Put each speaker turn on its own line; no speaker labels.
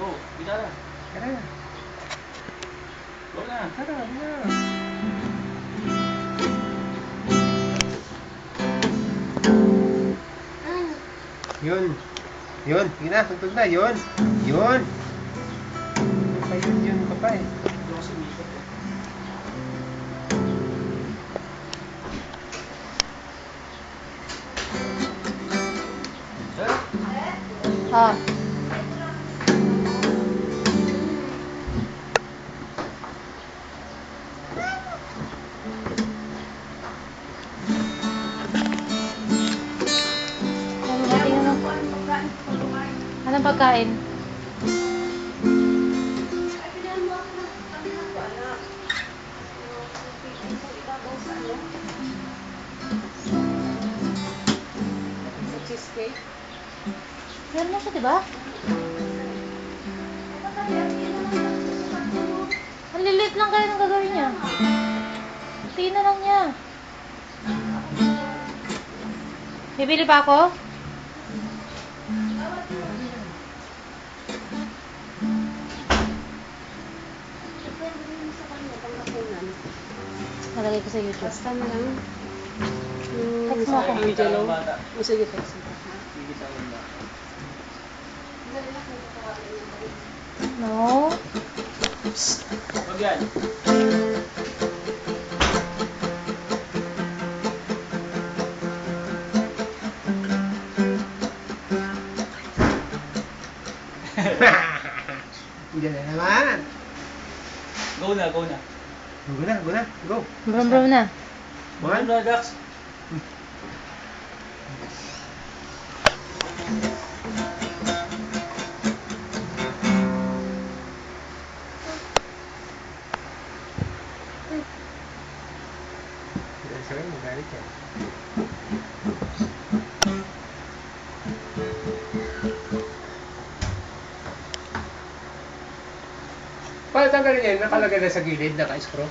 Go, gitara.
Tara.
Go na.
Tara, na. Yun. Yun. Yun na. Tuntog na. Yun. Yun. Yun pa pa eh.
Ito kasi mikot eh. Sir?
Ah. Ano ba tingnan mo? Anong pagkain?
Cheesecake.
Meron na siya, diba? Ang lilit lang kaya ng gagawin niya. Tingnan na lang niya. Bibili pa ako? Nalagay ko sa YouTube.
Basta na lang.
Text mo ako.
Angelo. O sige, text mo.
Gigita ko na.
No?
Wag yan.
Diyan na naman.
Go na, go na.
Go na, go na. Go.
Brum brum na.
One.
Go na, Dax.
Sabi mo, galit yan. Paano tanggalin yan? Nakalagay na sa gilid, naka-screw.